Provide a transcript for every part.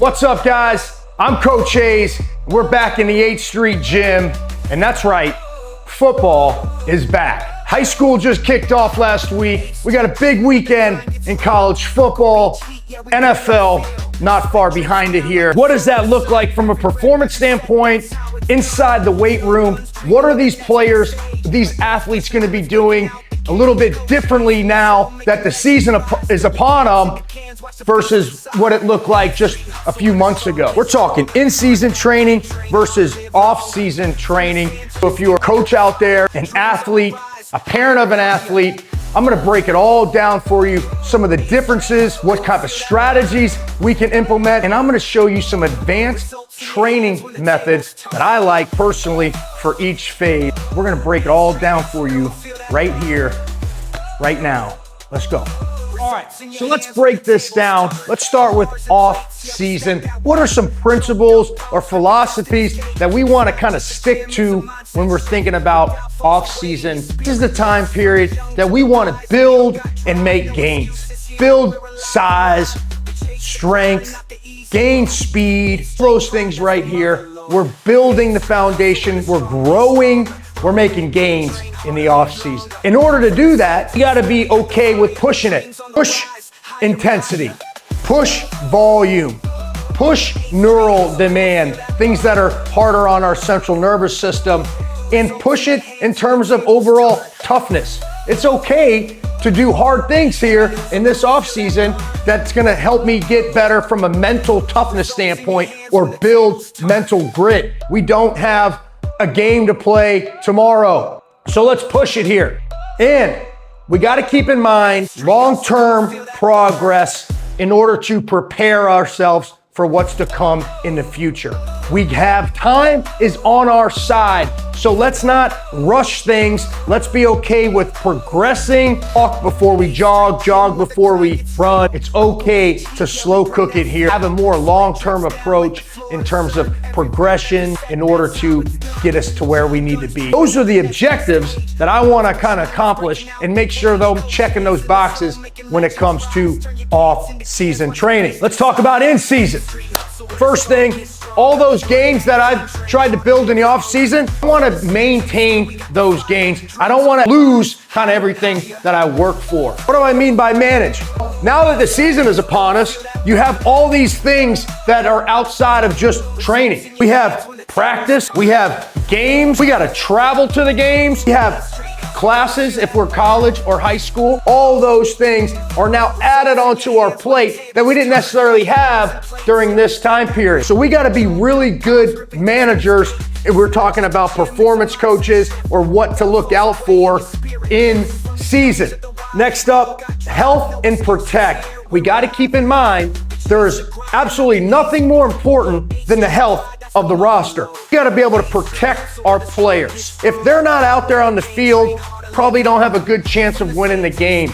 What's up, guys? I'm Coach Hayes. We're back in the 8th Street Gym, and that's right, football is back. High school just kicked off last week. We got a big weekend in college football. NFL not far behind it here. What does that look like from a performance standpoint inside the weight room? What are these players, these athletes going to be doing a little bit differently now that the season is upon them versus what it looked like just a few months ago? We're talking in-season training versus off-season training. So if you're a coach out there, an athlete, a parent of an athlete, I'm gonna break it all down for you, some of the differences, what type of strategies we can implement, and I'm gonna show you some advanced training methods that I like personally for each phase. We're gonna break it all down for you right here, right now. Let's go. All right, so let's break this down. Let's start with off-season. What are some principles or philosophies that we want to kind of stick to when we're thinking about off-season? This is the time period that we want to build and make gains. Build size, strength, gain speed, those things right here. We're building the foundation, we're growing, we're making gains in the off season. In order to do that, you gotta be okay with pushing it. Push intensity, push volume, push neural demand, things that are harder on our central nervous system, and push it in terms of overall toughness. It's okay to do hard things here in this off season that's gonna help me get better from a mental toughness standpoint or build mental grit. We don't have a game to play tomorrow, so let's push it here. And we gotta keep in mind long-term progress in order to prepare ourselves for what's to come in the future. We have time is on our side, so let's not rush things. Let's be okay with progressing. Walk before we jog, jog before we run. It's okay to slow cook it here. Have a more long-term approach in terms of progression in order to get us to where we need to be. Those are the objectives that I want to kind of accomplish and make sure that I'm checking those boxes when it comes to off-season training. Let's talk about in-season. First thing, all those gains that I've tried to build in the off season, I want to maintain those gains. I don't want to lose kind of everything that I work for. What do I mean by manage? Now that the season is upon us, you have all these things that are outside of just training. We have practice, we have games, we got to travel to the games, we have classes if we're college or high school. All those things are now added onto our plate that we didn't necessarily have during this time period. So we got to be really good managers if we're talking about performance coaches or what to look out for in season. Next up, health and protect. We got to keep in mind there's absolutely nothing more important than the health of the roster. We got to be able to protect our players. If they're not out there on the field, probably don't have a good chance of winning the game.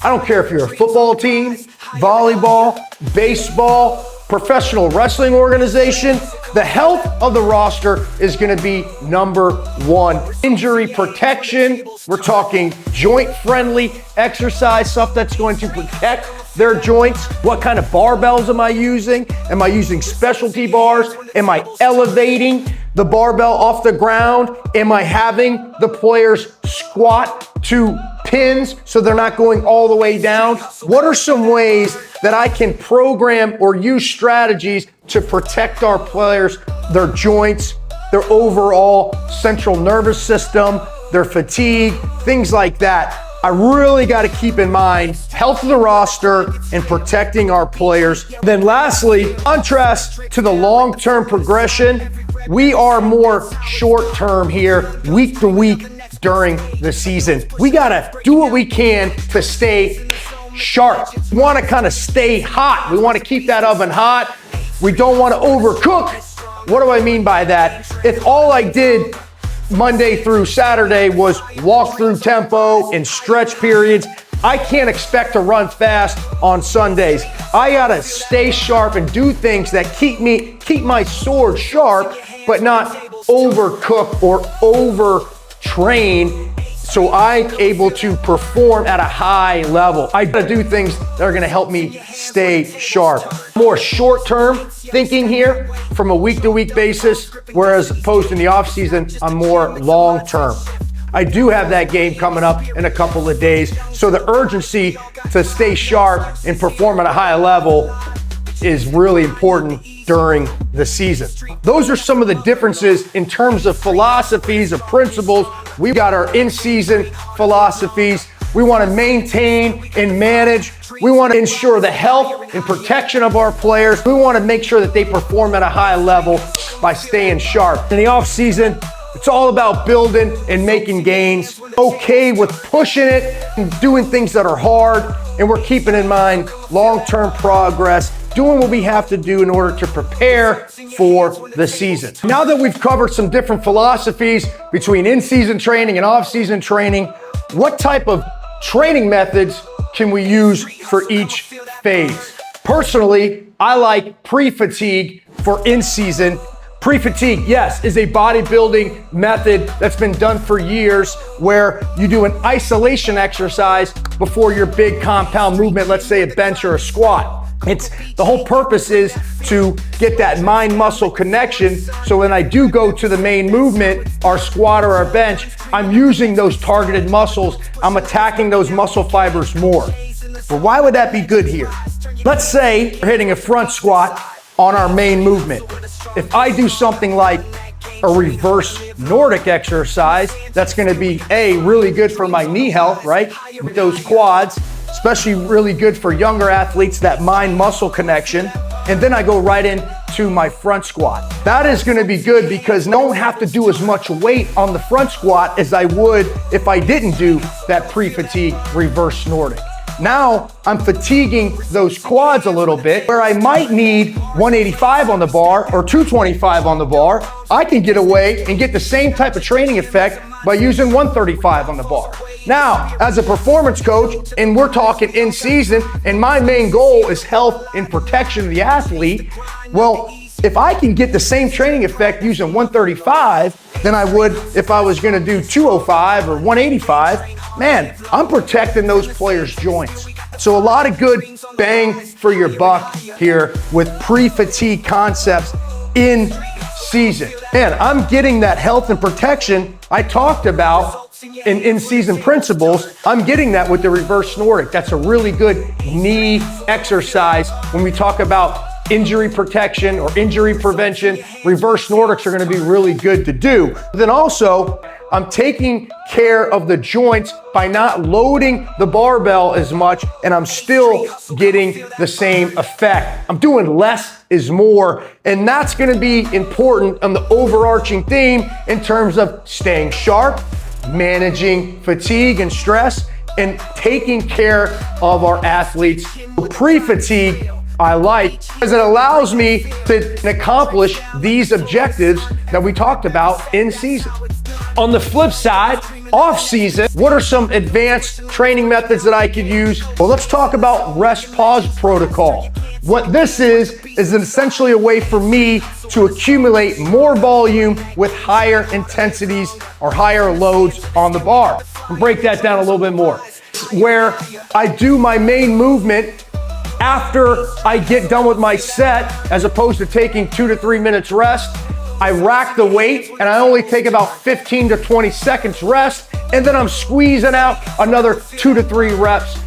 I don't care if you're a football team, volleyball, baseball, professional wrestling organization, the health of the roster is going to be number one. Injury protection, we're talking joint-friendly exercise, stuff that's going to protect their joints. What kind of barbells am I using? Am I using specialty bars? Am I elevating the barbell off the ground? Am I having the players squat to pins so they're not going all the way down? What are some ways that I can program or use strategies to protect our players, their joints, their overall central nervous system, their fatigue, things like that? I really got to keep in mind health of the roster and protecting our players. Then lastly, contrast to the long-term progression, we are more short-term here, week to week during the season. We got to do what we can to stay sharp. We want to kind of stay hot. We want to keep that oven hot. We don't want to overcook. What do I mean by that? If all I did Monday through Saturday was walk through tempo and stretch periods, I can't expect to run fast on Sundays. I gotta stay sharp and do things that keep my sword sharp, but not overcook or overtrain so I'm able to perform at a high level. I gotta do things that are gonna help me stay sharp. More short-term thinking here from a week-to-week basis, whereas opposed in the off-season, I'm more long-term. I do have that game coming up in a couple of days, so the urgency to stay sharp and perform at a high level is really important during the season. Those are some of the differences in terms of philosophies, of principles. We've got our in-season philosophies. We want to maintain and manage. We want to ensure the health and protection of our players. We want to make sure that they perform at a high level by staying sharp. In the off-season, it's all about building and making gains. Okay with pushing it and doing things that are hard, and we're keeping in mind long-term progress, doing what we have to do in order to prepare for the season. Now that we've covered some different philosophies between in-season training and off-season training, what type of training methods can we use for each phase? Personally, I like pre-fatigue for in-season. Pre-fatigue, yes, is a bodybuilding method that's been done for years where you do an isolation exercise before your big compound movement, let's say a bench or a squat. The whole purpose is to get that mind-muscle connection, so when I do go to the main movement, our squat or our bench, I'm using those targeted muscles, I'm attacking those muscle fibers more. But why would that be good here? Let's say we're hitting a front squat on our main movement. If I do something like a reverse Nordic exercise, that's gonna be really good for my knee health, right? With those quads, especially really good for younger athletes, that mind-muscle connection. And then I go right into my front squat. That is gonna be good because I don't have to do as much weight on the front squat as I would if I didn't do that pre-fatigue reverse Nordic. Now I'm fatiguing those quads a little bit where I might need 185 on the bar or 225 on the bar. I can get away and get the same type of training effect by using 135 on the bar. Now, as a performance coach, and we're talking in season, and my main goal is health and protection of the athlete, well, if I can get the same training effect using 135 than I would if I was gonna do 205 or 185, man, I'm protecting those players' joints. So a lot of good bang for your buck here with pre-fatigue concepts in season. Man, I'm getting that health and protection I talked about in season principles. I'm getting that with the reverse Nordic. That's a really good knee exercise when we talk about injury protection or injury prevention. Reverse Nordics are going to be really good to do. Then also, I'm taking care of the joints by not loading the barbell as much, and I'm still getting the same effect. I'm doing less is more, and that's going to be important on the overarching theme in terms of staying sharp, managing fatigue and stress, and taking care of our athletes. Pre-fatigue I like because it allows me to accomplish these objectives that we talked about in season. On the flip side, off season, what are some advanced training methods that I could use? Well, let's talk about rest pause protocol. What this is essentially a way for me to accumulate more volume with higher intensities or higher loads on the bar. I'll break that down a little bit more. Where I do my main movement after I get done with my set, as opposed to taking 2 to 3 minutes rest, I rack the weight and I only take about 15 to 20 seconds rest, and then I'm squeezing out another 2 to 3 reps.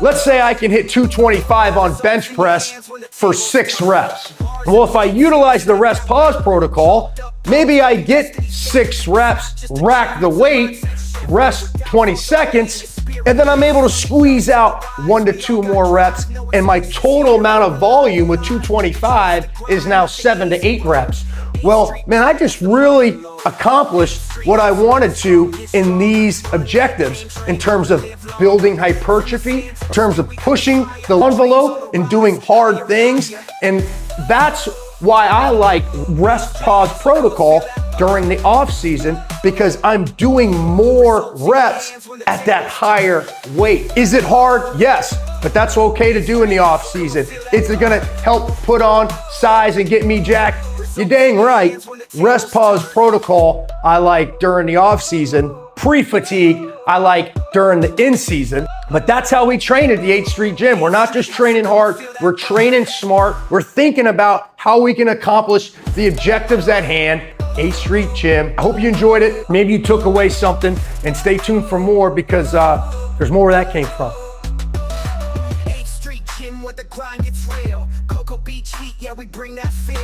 Let's say I can hit 225 on bench press for 6 reps. Well, if I utilize the rest pause protocol, maybe I get 6 reps, rack the weight, rest 20 seconds, and then I'm able to squeeze out 1 to 2 more reps, and my total amount of volume with 225 is now 7 to 8 reps. Well, man, I just really accomplished what I wanted to in these objectives in terms of building hypertrophy, in terms of pushing the envelope and doing hard things. And that's why I like rest pause protocol during the off season, because I'm doing more reps at that higher weight. Is it hard? Yes, but that's okay to do in the off season. It's gonna help put on size and get me jacked. You're dang right. Rest pause protocol I like during the off season. pre-fatigue. I like during the in-season. But that's how we train at the 8th Street Gym. We're not just training hard, we're training smart. We're thinking about how we can accomplish the objectives at hand. 8th Street Gym. I hope you enjoyed it. Maybe you took away something, and stay tuned for more because there's more where that came from. 8th Street Gym, where the grind gets real. Cocoa Beach heat, yeah, we bring that feel.